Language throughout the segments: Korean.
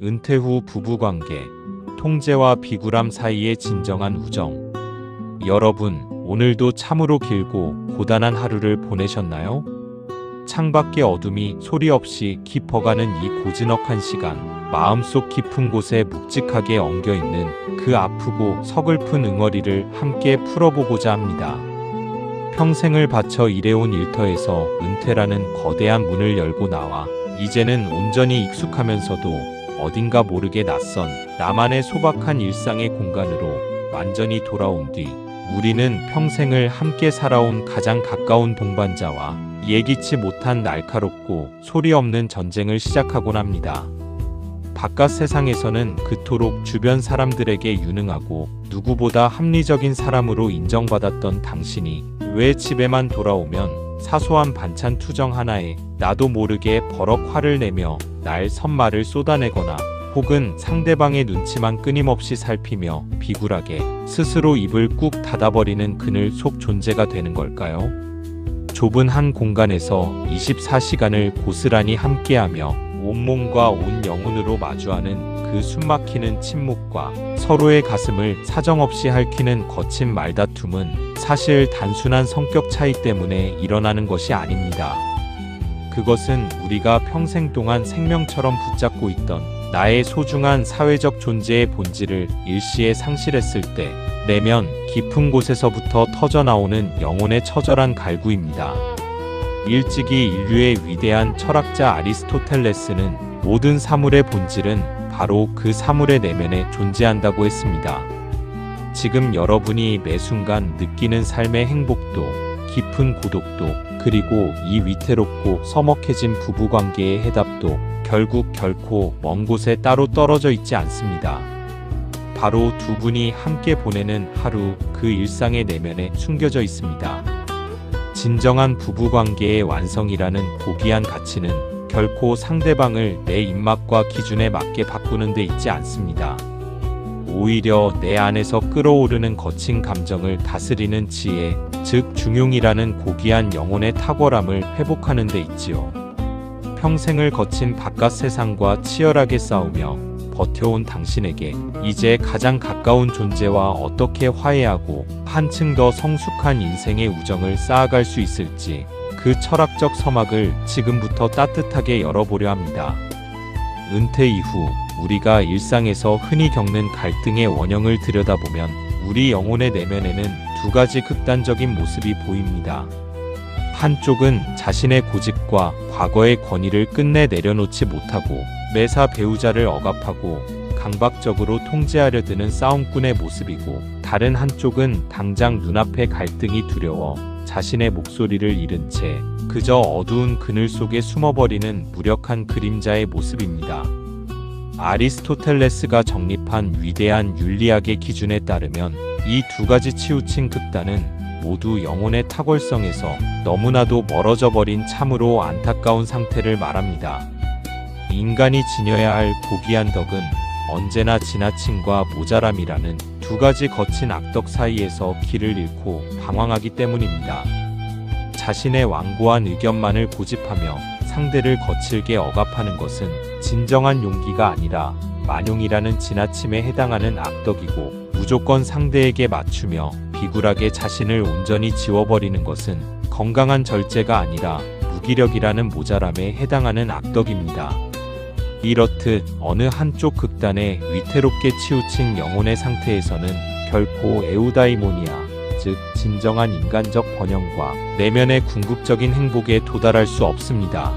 은퇴 후 부부관계, 통제와 비굴함 사이의 진정한 우정. 여러분, 오늘도 참으로 길고 고단한 하루를 보내셨나요? 창밖의 어둠이 소리 없이 깊어가는 이 고즈넉한 시간, 마음속 깊은 곳에 묵직하게 엉겨있는 그 아프고 서글픈 응어리를 함께 풀어보고자 합니다. 평생을 바쳐 일해온 일터에서 은퇴라는 거대한 문을 열고 나와 이제는 온전히 익숙하면서도 어딘가 모르게 낯선 나만의 소박한 일상의 공간으로 완전히 돌아온 뒤 우리는 평생을 함께 살아온 가장 가까운 동반자와 예기치 못한 날카롭고 소리 없는 전쟁을 시작하곤 합니다. 바깥 세상에서는 그토록 주변 사람들에게 유능하고 누구보다 합리적인 사람으로 인정받았던 당신이 왜 집에만 돌아오면 사소한 반찬 투정 하나에 나도 모르게 버럭 화를 내며 날 선말을 쏟아내거나 혹은 상대방의 눈치만 끊임없이 살피며 비굴하게 스스로 입을 꾹 닫아버리는 그늘 속 존재가 되는 걸까요? 좁은 한 공간에서 24시간을 고스란히 함께하며 온몸과 온 영혼으로 마주하는 그 숨막히는 침묵과 서로의 가슴을 사정없이 핥히는 거친 말다툼은 사실 단순한 성격 차이 때문에 일어나는 것이 아닙니다. 그것은 우리가 평생 동안 생명처럼 붙잡고 있던 나의 소중한 사회적 존재의 본질을 일시에 상실했을 때 내면 깊은 곳에서부터 터져나오는 영혼의 처절한 갈구입니다. 일찍이 인류의 위대한 철학자 아리스토텔레스는 모든 사물의 본질은 바로 그 사물의 내면에 존재한다고 했습니다. 지금 여러분이 매 순간 느끼는 삶의 행복도, 깊은 고독도, 그리고 이 위태롭고 서먹해진 부부관계의 해답도 결국 결코 먼 곳에 따로 떨어져 있지 않습니다. 바로 두 분이 함께 보내는 하루, 그 일상의 내면에 숨겨져 있습니다. 진정한 부부관계의 완성이라는 고귀한 가치는 결코 상대방을 내 입맛과 기준에 맞게 바꾸는 데 있지 않습니다. 오히려 내 안에서 끓어오르는 거친 감정을 다스리는 지혜, 즉 중용이라는 고귀한 영혼의 탁월함을 회복하는 데 있지요. 평생을 거친 바깥 세상과 치열하게 싸우며 버텨온 당신에게 이제 가장 가까운 존재와 어떻게 화해하고 한층 더 성숙한 인생의 우정을 쌓아갈 수 있을지 그 철학적 서막을 지금부터 따뜻하게 열어보려 합니다. 은퇴 이후 우리가 일상에서 흔히 겪는 갈등의 원형을 들여다보면 우리 영혼의 내면에는 두 가지 극단적인 모습이 보입니다. 한쪽은 자신의 고집과 과거의 권위를 끝내 내려놓지 못하고 매사 배우자를 억압하고 강박적으로 통제하려 드는 싸움꾼의 모습이고, 다른 한쪽은 당장 눈앞의 갈등이 두려워 자신의 목소리를 잃은 채 그저 어두운 그늘 속에 숨어버리는 무력한 그림자의 모습입니다. 아리스토텔레스가 정립한 위대한 윤리학의 기준에 따르면 이 두 가지 치우친 극단은 모두 영혼의 탁월성에서 너무나도 멀어져 버린 참으로 안타까운 상태를 말합니다. 인간이 지녀야 할 고귀한 덕은 언제나 지나침과 모자람이라는 두 가지 거친 악덕 사이에서 길을 잃고 방황하기 때문입니다. 자신의 완고한 의견만을 고집하며 상대를 거칠게 억압하는 것은 진정한 용기가 아니라 만용이라는 지나침에 해당하는 악덕이고, 무조건 상대에게 맞추며 비굴하게 자신을 온전히 지워버리는 것은 건강한 절제가 아니라 무기력이라는 모자람에 해당하는 악덕입니다. 이렇듯 어느 한쪽 극단에 위태롭게 치우친 영혼의 상태에서는 결코 에우다이모니아, 즉 진정한 인간적 번영과 내면의 궁극적인 행복에 도달할 수 없습니다.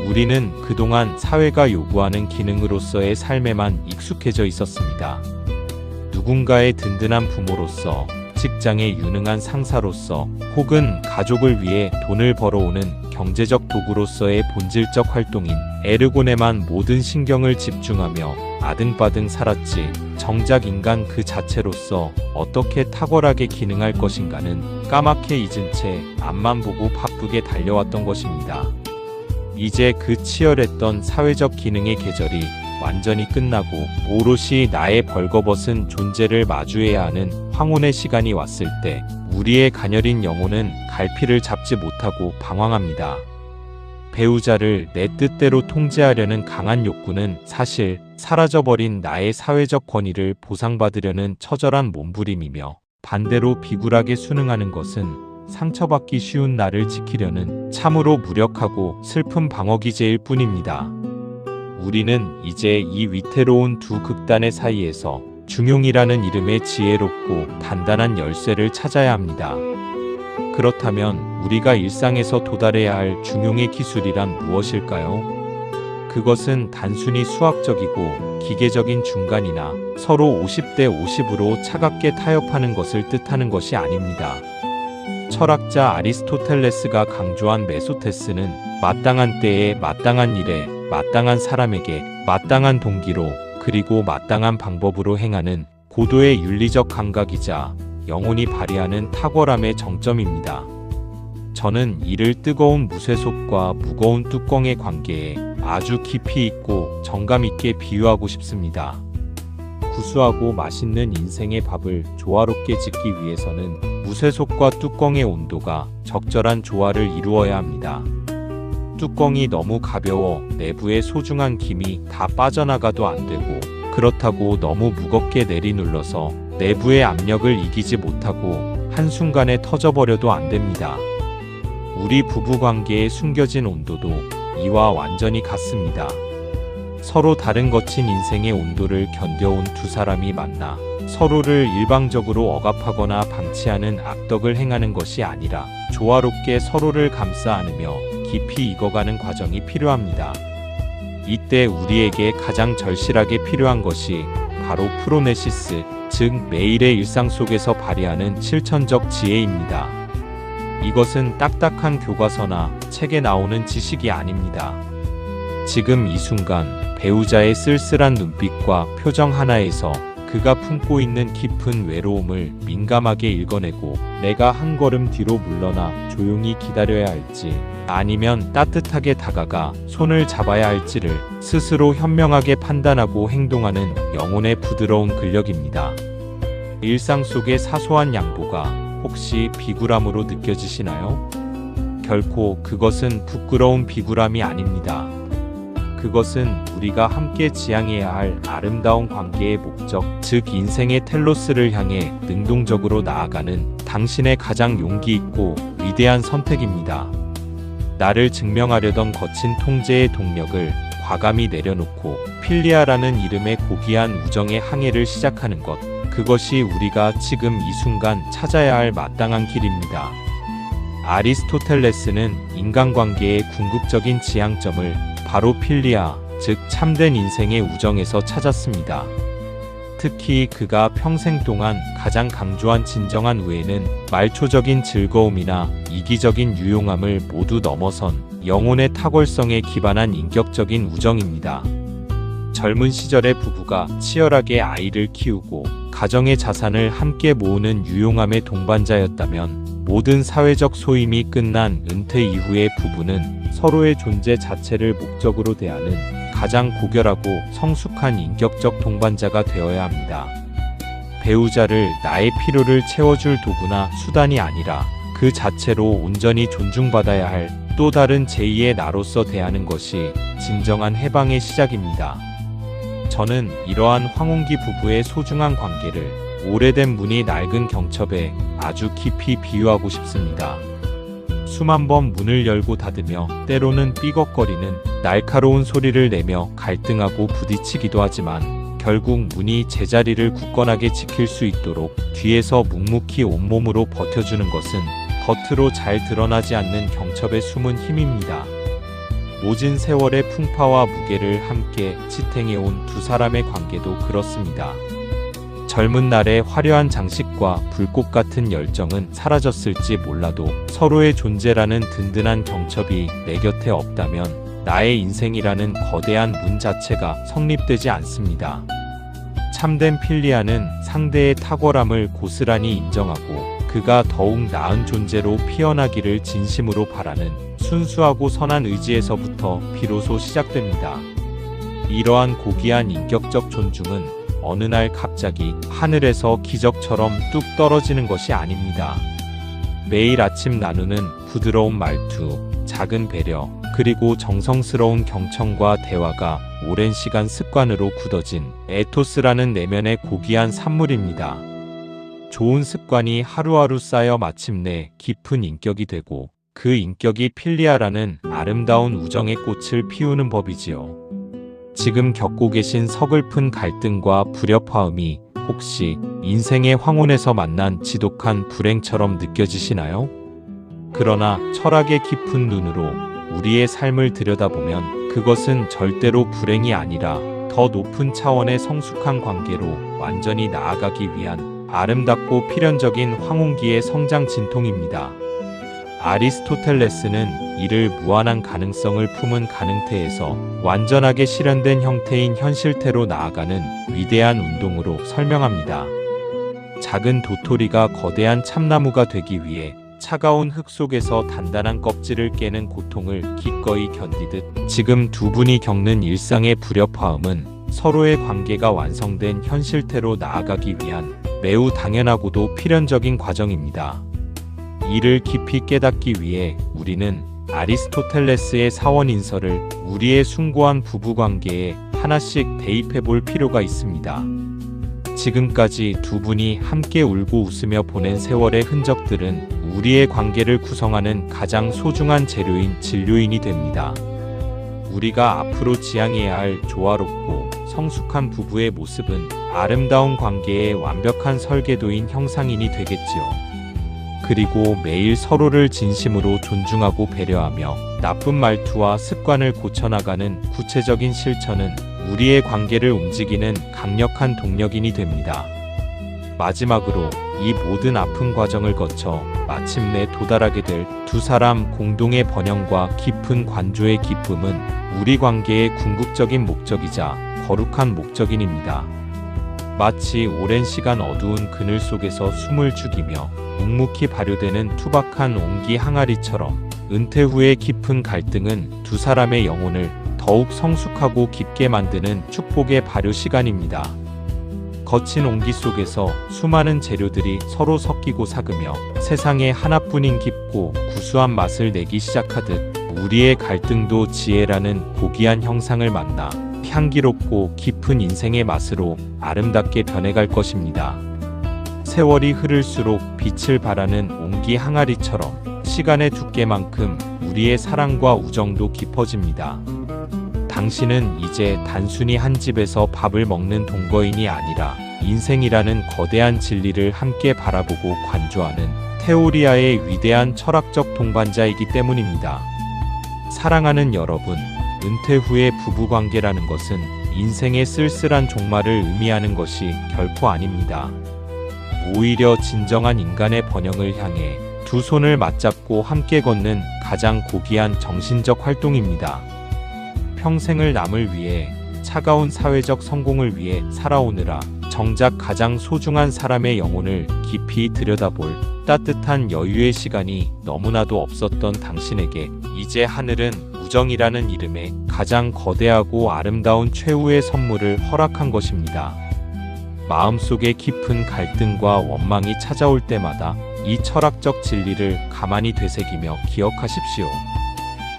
우리는 그동안 사회가 요구하는 기능으로서의 삶에만 익숙해져 있었습니다. 누군가의 든든한 부모로서, 직장의 유능한 상사로서, 혹은 가족을 위해 돈을 벌어오는 경제적 도구로서의 본질적 활동인 에르곤에만 모든 신경을 집중하며 아등바등 살았지, 정작 인간 그 자체로서 어떻게 탁월하게 기능할 것인가는 까맣게 잊은 채 앞만 보고 바쁘게 달려왔던 것입니다. 이제 그 치열했던 사회적 기능의 계절이 완전히 끝나고 오롯이 나의 벌거벗은 존재를 마주해야 하는 황혼의 시간이 왔을 때 우리의 가녀린 영혼은 갈피를 잡지 못하고 방황합니다. 배우자를 내 뜻대로 통제하려는 강한 욕구는 사실 사라져버린 나의 사회적 권위를 보상받으려는 처절한 몸부림이며, 반대로 비굴하게 순응하는 것은 상처받기 쉬운 나를 지키려는 참으로 무력하고 슬픈 방어기제일 뿐입니다. 우리는 이제 이 위태로운 두 극단의 사이에서 중용이라는 이름의 지혜롭고 단단한 열쇠를 찾아야 합니다. 그렇다면 우리가 일상에서 도달해야 할 중용의 기술이란 무엇일까요? 그것은 단순히 수학적이고 기계적인 중간이나 서로 50대 50으로 차갑게 타협하는 것을 뜻하는 것이 아닙니다. 철학자 아리스토텔레스가 강조한 메소테스는 마땅한 때에 마땅한 일에 마땅한 사람에게 마땅한 동기로 그리고 마땅한 방법으로 행하는 고도의 윤리적 감각이자 영혼이 발휘하는 탁월함의 정점입니다. 저는 이를 뜨거운 무쇠솥과 무거운 뚜껑의 관계에 아주 깊이 있고 정감 있게 비유하고 싶습니다. 구수하고 맛있는 인생의 밥을 조화롭게 짓기 위해서는 무쇠솥과 뚜껑의 온도가 적절한 조화를 이루어야 합니다. 뚜껑이 너무 가벼워 내부의 소중한 김이 다 빠져나가도 안 되고, 그렇다고 너무 무겁게 내리눌러서 내부의 압력을 이기지 못하고 한순간에 터져버려도 안 됩니다. 우리 부부관계에 숨겨진 온도도 이와 완전히 같습니다. 서로 다른 거친 인생의 온도를 견뎌온 두 사람이 만나 서로를 일방적으로 억압하거나 방치하는 악덕을 행하는 것이 아니라 조화롭게 서로를 감싸 안으며 깊이 익어가는 과정이 필요합니다. 이때 우리에게 가장 절실하게 필요한 것이 바로 프로네시스, 즉 매일의 일상 속에서 발휘하는 실천적 지혜입니다. 이것은 딱딱한 교과서나 책에 나오는 지식이 아닙니다. 지금 이 순간 배우자의 쓸쓸한 눈빛과 표정 하나에서 그가 품고 있는 깊은 외로움을 민감하게 읽어내고, 내가 한 걸음 뒤로 물러나 조용히 기다려야 할지 아니면 따뜻하게 다가가 손을 잡아야 할지를 스스로 현명하게 판단하고 행동하는 영혼의 부드러운 근력입니다. 일상 속의 사소한 양보가 혹시 비굴함으로 느껴지시나요? 결코 그것은 부끄러운 비굴함이 아닙니다. 그것은 우리가 함께 지향해야 할 아름다운 관계의 목적, 즉 인생의 텔로스를 향해 능동적으로 나아가는 당신의 가장 용기 있고 위대한 선택입니다. 나를 증명하려던 거친 통제의 동력을 과감히 내려놓고 필리아라는 이름의 고귀한 우정의 항해를 시작하는 것, 그것이 우리가 지금 이 순간 찾아야 할 마땅한 길입니다. 아리스토텔레스는 인간관계의 궁극적인 지향점을 바로 필리아, 즉 참된 인생의 우정에서 찾았습니다. 특히 그가 평생 동안 가장 강조한 진정한 우애는 말초적인 즐거움이나 이기적인 유용함을 모두 넘어선 영혼의 탁월성에 기반한 인격적인 우정입니다. 젊은 시절의 부부가 치열하게 아이를 키우고 가정의 자산을 함께 모으는 유용함의 동반자였다면, 모든 사회적 소임이 끝난 은퇴 이후의 부부는 서로의 존재 자체를 목적으로 대하는 가장 고결하고 성숙한 인격적 동반자가 되어야 합니다. 배우자를 나의 필요를 채워줄 도구나 수단이 아니라 그 자체로 온전히 존중받아야 할 또 다른 제2의 나로서 대하는 것이 진정한 해방의 시작입니다. 저는 이러한 황혼기 부부의 소중한 관계를 오래된 문이 낡은 경첩에 아주 깊이 비유하고 싶습니다. 수만 번 문을 열고 닫으며 때로는 삐걱거리는 날카로운 소리를 내며 갈등하고 부딪히기도 하지만, 결국 문이 제자리를 굳건하게 지킬 수 있도록 뒤에서 묵묵히 온몸으로 버텨주는 것은 겉으로 잘 드러나지 않는 경첩의 숨은 힘입니다. 모진 세월의 풍파와 무게를 함께 지탱해온 두 사람의 관계도 그렇습니다. 젊은 날의 화려한 장식과 불꽃 같은 열정은 사라졌을지 몰라도 서로의 존재라는 든든한 경첩이 내 곁에 없다면 나의 인생이라는 거대한 문 자체가 성립되지 않습니다. 참된 필리아는 상대의 탁월함을 고스란히 인정하고 그가 더욱 나은 존재로 피어나기를 진심으로 바라는 순수하고 선한 의지에서부터 비로소 시작됩니다. 이러한 고귀한 인격적 존중은 어느 날 갑자기 하늘에서 기적처럼 뚝 떨어지는 것이 아닙니다. 매일 아침 나누는 부드러운 말투, 작은 배려, 그리고 정성스러운 경청과 대화가 오랜 시간 습관으로 굳어진 에토스라는 내면의 고귀한 산물입니다. 좋은 습관이 하루하루 쌓여 마침내 깊은 인격이 되고 그 인격이 필리아라는 아름다운 우정의 꽃을 피우는 법이지요. 지금 겪고 계신 서글픈 갈등과 불협화음이 혹시 인생의 황혼에서 만난 지독한 불행처럼 느껴지시나요? 그러나 철학의 깊은 눈으로 우리의 삶을 들여다보면 그것은 절대로 불행이 아니라 더 높은 차원의 성숙한 관계로 완전히 나아가기 위한 아름답고 필연적인 황혼기의 성장 진통입니다. 아리스토텔레스는 이를 무한한 가능성을 품은 가능태에서 완전하게 실현된 형태인 현실태로 나아가는 위대한 운동으로 설명합니다. 작은 도토리가 거대한 참나무가 되기 위해 차가운 흙 속에서 단단한 껍질을 깨는 고통을 기꺼이 견디듯 지금 두 분이 겪는 일상의 불협화음은 서로의 관계가 완성된 현실태로 나아가기 위한 매우 당연하고도 필연적인 과정입니다. 이를 깊이 깨닫기 위해 우리는 아리스토텔레스의 사원인설을 우리의 숭고한 부부관계에 하나씩 대입해 볼 필요가 있습니다. 지금까지 두 분이 함께 울고 웃으며 보낸 세월의 흔적들은 우리의 관계를 구성하는 가장 소중한 재료인 진료인이 됩니다. 우리가 앞으로 지향해야 할 조화롭고 성숙한 부부의 모습은 아름다운 관계의 완벽한 설계도인 형상인이 되겠지요. 그리고 매일 서로를 진심으로 존중하고 배려하며 나쁜 말투와 습관을 고쳐나가는 구체적인 실천은 우리의 관계를 움직이는 강력한 동력인이 됩니다. 마지막으로 이 모든 아픈 과정을 거쳐 마침내 도달하게 될 두 사람 공동의 번영과 깊은 관조의 기쁨은 우리 관계의 궁극적인 목적이자 거룩한 목적인입니다. 마치 오랜 시간 어두운 그늘 속에서 숨을 죽이며 묵묵히 발효되는 투박한 온기 항아리처럼 은퇴 후의 깊은 갈등은 두 사람의 영혼을 더욱 성숙하고 깊게 만드는 축복의 발효 시간입니다. 거친 온기 속에서 수많은 재료들이 서로 섞이고 삭으며 세상에 하나뿐인 깊고 구수한 맛을 내기 시작하듯 우리의 갈등도 지혜라는 고귀한 형상을 만나 향기롭고 깊은 인생의 맛으로 아름답게 변해갈 것입니다. 세월이 흐를수록 빛을 발하는 온기 항아리처럼 시간의 두께만큼 우리의 사랑과 우정도 깊어집니다. 당신은 이제 단순히 한 집에서 밥을 먹는 동거인이 아니라 인생이라는 거대한 진리를 함께 바라보고 관조하는 테오리아의 위대한 철학적 동반자이기 때문입니다. 사랑하는 여러분, 은퇴 후의 부부관계라는 것은 인생의 쓸쓸한 종말을 의미하는 것이 결코 아닙니다. 오히려 진정한 인간의 번영을 향해 두 손을 맞잡고 함께 걷는 가장 고귀한 정신적 활동입니다. 평생을 남을 위해 차가운 사회적 성공을 위해 살아오느라 정작 가장 소중한 사람의 영혼을 깊이 들여다볼 따뜻한 여유의 시간이 너무나도 없었던 당신에게 이제 하늘은 우정이라는 이름의 가장 거대하고 아름다운 최후의 선물을 허락한 것입니다. 마음속에 깊은 갈등과 원망이 찾아올 때마다 이 철학적 진리를 가만히 되새기며 기억하십시오.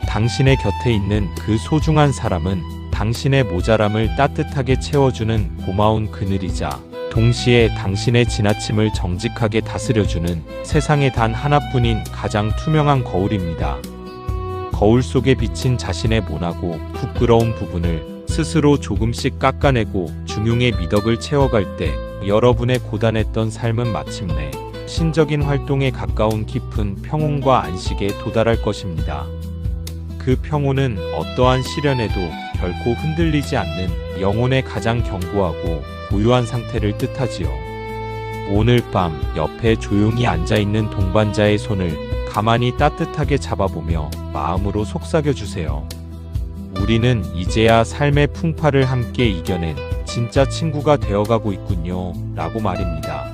당신의 곁에 있는 그 소중한 사람은 당신의 모자람을 따뜻하게 채워주는 고마운 그늘이자 동시에 당신의 지나침을 정직하게 다스려주는 세상에 단 하나뿐인 가장 투명한 거울입니다. 거울 속에 비친 자신의 모나고 부끄러운 부분을 스스로 조금씩 깎아내고 중용의 미덕을 채워갈 때 여러분의 고단했던 삶은 마침내 신적인 활동에 가까운 깊은 평온과 안식에 도달할 것입니다. 그 평온은 어떠한 시련에도 결코 흔들리지 않는 영혼의 가장 견고하고 고유한 상태를 뜻하지요. 오늘 밤 옆에 조용히 앉아있는 동반자의 손을 가만히 따뜻하게 잡아보며 마음으로 속삭여주세요. 우리는 이제야 삶의 풍파를 함께 이겨낸 진짜 친구가 되어가고 있군요. 라고 말입니다.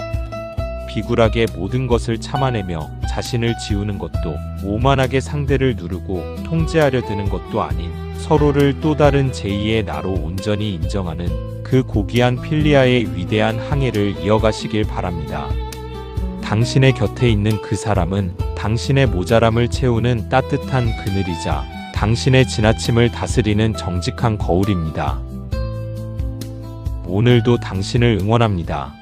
비굴하게 모든 것을 참아내며 자신을 지우는 것도 오만하게 상대를 누르고 통제하려 드는 것도 아닌 서로를 또 다른 제2의 나로 온전히 인정하는 그 고귀한 필리아의 위대한 항해를 이어가시길 바랍니다. 당신의 곁에 있는 그 사람은 당신의 모자람을 채우는 따뜻한 그늘이자 당신의 지나침을 다스리는 정직한 거울입니다. 오늘도 당신을 응원합니다.